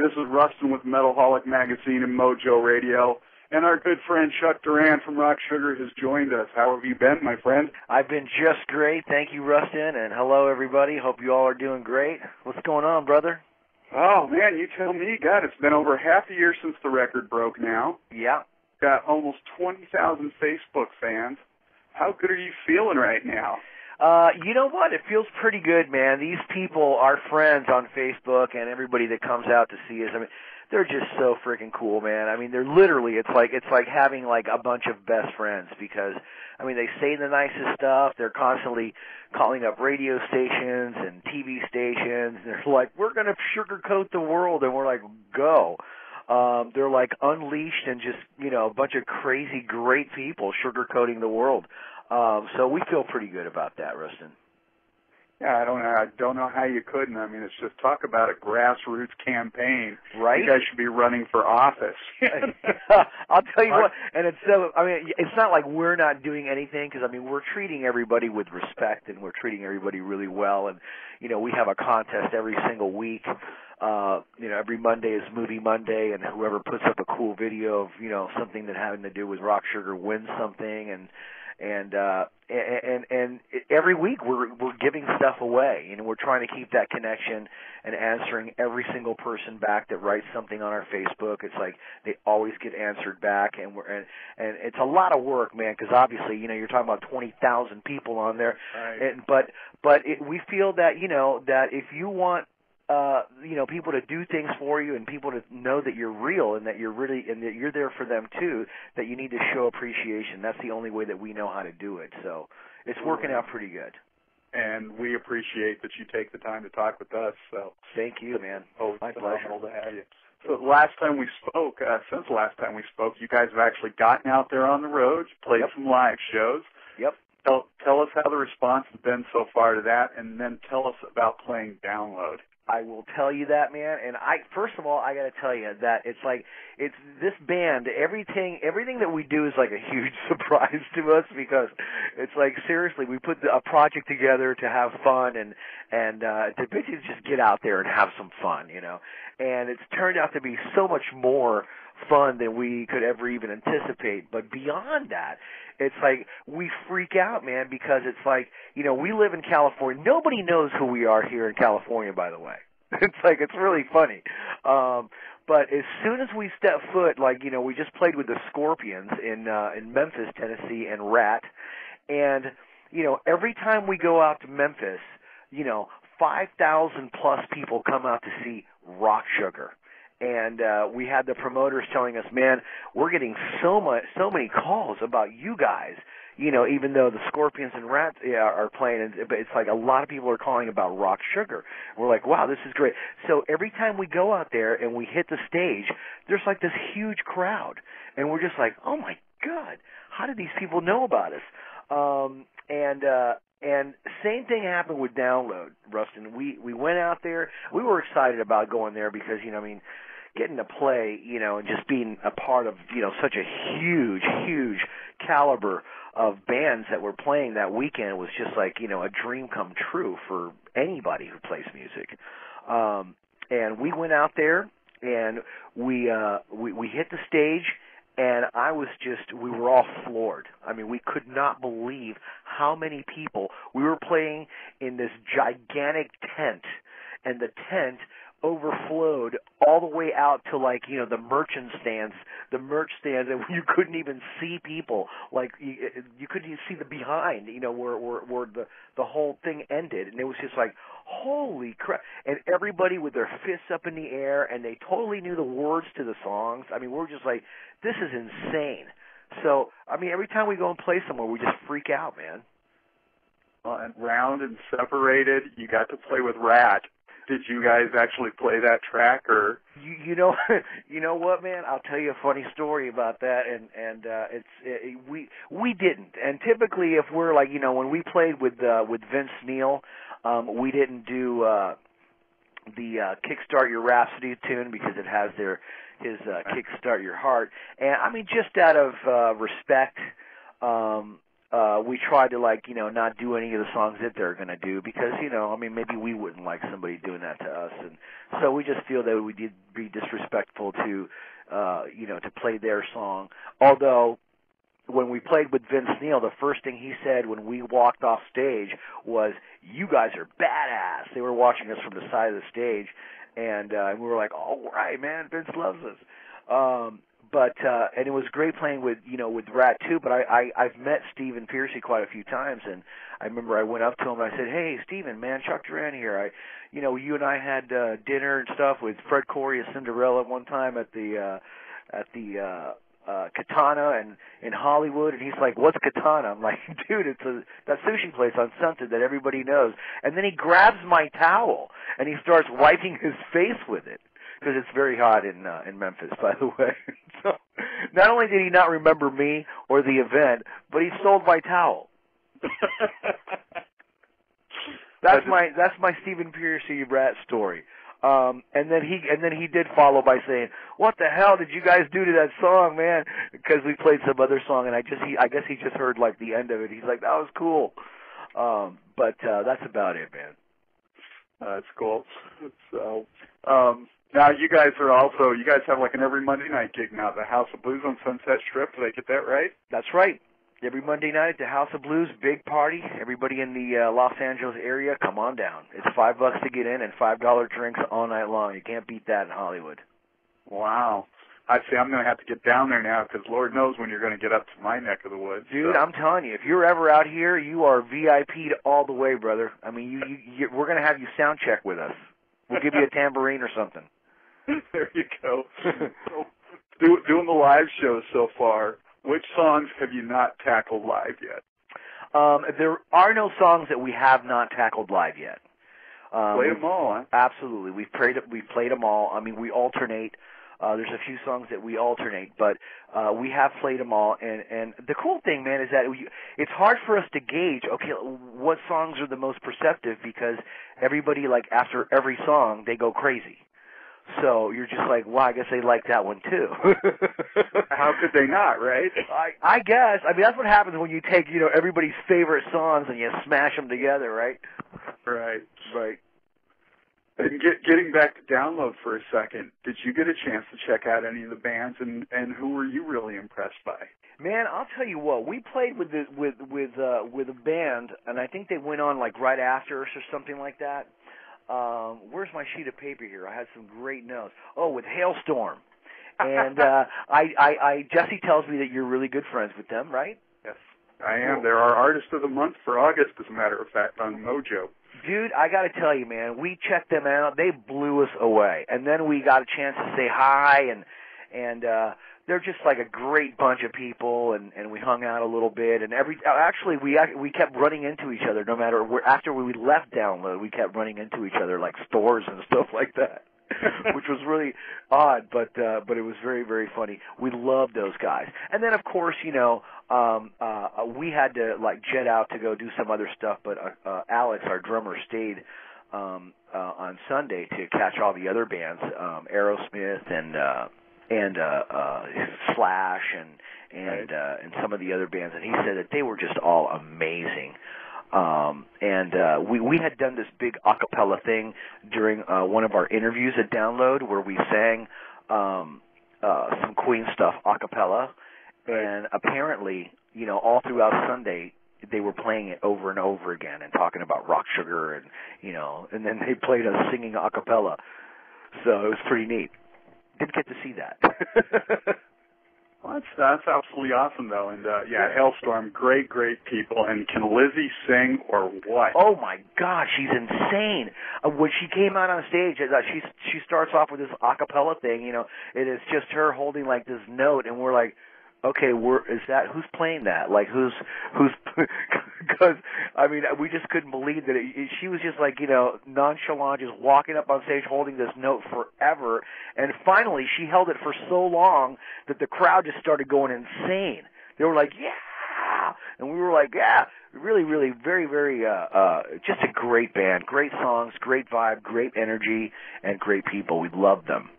This is Rustin with Metalholic Magazine and Mojo Radio. And our good friend Chuck Duran from Rock Sugar has joined us. How have you been, my friend? I've been just great. Thank you, Rustin. And hello, everybody. Hope you all are doing great. What's going on, brother? Oh, man, you tell me. God, it's been over half a year since the record broke now. Yeah. Got almost 20,000 Facebook fans. How good are you feeling right now? You know what? It feels pretty good, man. These people, our friends on Facebook and everybody that comes out to see us, I mean, they're just so freaking cool, man. I mean, they're literally, it's like having like a bunch of best friends because, I mean, they say the nicest stuff. They're constantly calling up radio stations and TV stations. They're like, we're going to sugarcoat the world. And we're like, go. They're like unleashed and just, you know, a bunch of crazy, great people sugarcoating the world. So we feel pretty good about that, Rustin. Yeah, I don't know how you couldn't. I mean, it's just talk about a grassroots campaign. Right? You guys should be running for office. I'll tell you what, and it's so, I mean, it's not like we're not doing anything because, I mean, we're treating everybody with respect and we're treating everybody really well. And, you know, we have a contest every single week. You know, every Monday is Movie Monday, and whoever puts up a cool video of, you know, something that having to do with Rock Sugar wins something. And every week we're giving stuff away. You know, we're trying to keep that connection and answering every single person back that writes something on our Facebook. It's like they always get answered back, and it's a lot of work, man. Because obviously, you know, you're talking about 20,000 people on there, right. but we feel that, you know, that if you want you know, people to do things for you and people to know that you're real and that you're really and that you're there for them too, that you need to show appreciation. That's the only way that we know how to do it. So it's working out pretty good. And we appreciate that you take the time to talk with us. So thank you, man. Oh, my pleasure to have you. So last time we spoke, since the last time we spoke, you guys have actually gotten out there on the road, played some live shows. Yep. Tell us how the response has been so far to that, and then tell us about playing Download. I will tell you that, man. And first of all, I got to tell you that it's this band, everything that we do is like a huge surprise to us because it's like, seriously, we put a project together to have fun and to basically just get out there and have some fun, you know. And it's turned out to be so much more fun than we could ever even anticipate. But beyond that, it's like we freak out, man, because it's like, you know, we live in California. Nobody knows who we are here in California, by the way. It's like, it's really funny. But as soon as we step foot, like, you know, we just played with the Scorpions in Memphis, Tennessee, and Rat. And, you know, every time we go out to Memphis, you know, 5,000 plus people come out to see Rock Sugar. And we had the promoters telling us, man, we're getting so many calls about you guys. You know, even though the Scorpions and Rats are playing, it's like a lot of people are calling about Rock Sugar. We're like, wow, this is great. So every time we go out there and we hit the stage, there's like this huge crowd. And we're just like, oh, my God, how did these people know about us? And same thing happened with Download, Rustin. We went out there. We were excited about going there because, you know, I mean, getting to play, you know, and just being a part of, you know, such a huge caliber of bands that were playing that weekend was just like, you know, a dream come true for anybody who plays music. And we went out there and we hit the stage. And we were all floored. I mean, we could not believe how many people. We were playing in this gigantic tent, and the tent overflowed all the way out to, like, you know, the merch stands, and you couldn't even see people. Like, you couldn't even see the behind, you know, where the whole thing ended. And it was just like, holy crap. And everybody with their fists up in the air, and they totally knew the words to the songs. I mean, we're just like, this is insane. So, I mean, every time we go and play somewhere, we just freak out, man. Well, and Round and Separated, you got to play with Rat. Did you guys actually play that track, or? You know what, man? I'll tell you a funny story about that, and we didn't. And typically, if we're like, you know, when we played with Vince Neil, we didn't do the Kickstart Your Rhapsody tune because it has his Kickstart Your Heart. And I mean, just out of respect, we tried to, like, not do any of the songs that they're going to do because, maybe we wouldn't like somebody doing that to us. And so we just feel that we did be disrespectful to, to play their song. Although, when we played with Vince Neil, the first thing he said when we walked off stage was, "You guys are badass." They were watching us from the side of the stage, and we were like, "All right, man, Vince loves us." And it was great playing with Rat too. But I've met Stephen Pearcy quite a few times, and I remember I went up to him and I said, "Hey, Stephen, man, Chuck Duran here. You and I had dinner and stuff with Fred Corey of Cinderella one time at the Katana in Hollywood," and he's like, "What's Katana?" I'm like, "Dude, it's that sushi place on Sunset that everybody knows." And then he grabs my towel and he starts wiping his face with it because it's very hot in Memphis, by the way. So not only did he not remember me or the event, but he stole my towel. That's my Stephen Pearcy Rat story. And then he did follow by saying, "What the hell did you guys do to that song, man?" Because we played some other song, and I guess he just heard like the end of it. He's like, "That was cool." But that's about it, man. That's cool. So, now you guys have like an every Monday night gig now, the House of Blues on Sunset Strip. Did I get that right? That's right. Every Monday night at the House of Blues, big party. Everybody in the Los Angeles area, come on down. It's $5 to get in and $5 drinks all night long. You can't beat that in Hollywood. Wow. I see. I'm going to have to get down there now because Lord knows when you're going to get up to my neck of the woods. Dude, so. I'm telling you, if you're ever out here, you are VIP'd all the way, brother. I mean, we're going to have you sound check with us. We'll give you a tambourine or something. There you go. So, doing the live shows so far, which songs have you not tackled live yet? There are no songs that we have not tackled live yet. Played them all, huh? Absolutely. We've played them all. I mean, we alternate. There's a few songs that we alternate, but we have played them all. And the cool thing, man, is that it's hard for us to gauge, okay, what songs are the most perceptive because everybody, like, after every song, they go crazy. So you're just like, wow, I guess they like that one too. How could they not, right? I guess. I mean, that's what happens when you take, everybody's favorite songs and you smash them together, right? Right. Right. And getting back to Download for a second, did you get a chance to check out any of the bands, and who were you really impressed by? Man, I'll tell you what. We played with a band, and I think they went on like right after us or something like that. Where's my sheet of paper here? I had some great notes. Oh, with Hailstorm. And Jesse tells me that you're really good friends with them, right? Yes, I am. Cool. They're our Artist of the Month for August, as a matter of fact, on Mojo. Dude, I got to tell you, man, we checked them out. They blew us away. And then we got a chance to say hi, and they're just like a great bunch of people, and we hung out a little bit. And actually, we kept running into each other no matter where. After we left Download, we kept running into each other like stores and stuff like that, which was really odd, but it was very, very funny. We loved those guys. And then, of course, we had to like jet out to go do some other stuff, but Alex, our drummer, stayed on Sunday to catch all the other bands, Aerosmith and Slash and some of the other bands, and he said that they were just all amazing. We had done this big a cappella thing during one of our interviews at Download where we sang some Queen stuff a cappella, and apparently, all throughout Sunday they were playing it over and over again and talking about Rock Sugar and then they played us singing a cappella. So it was pretty neat. Didn't get to see that. Well, that's absolutely awesome, though. And, Hailstorm, great people. And can Lizzie sing or what? Oh, my God, she's insane. When she came out on stage, she starts off with this a cappella thing, it is just her holding, like, this note, and we're like, okay, who's playing that? Like, who's, because, I mean, we just couldn't believe that she was just like, nonchalant, just walking up on stage holding this note forever, and finally she held it for so long that the crowd just started going insane. They were like, yeah! And we were like, yeah! Really, really, very, very, just a great band, great songs, great vibe, great energy, and great people. We loved them.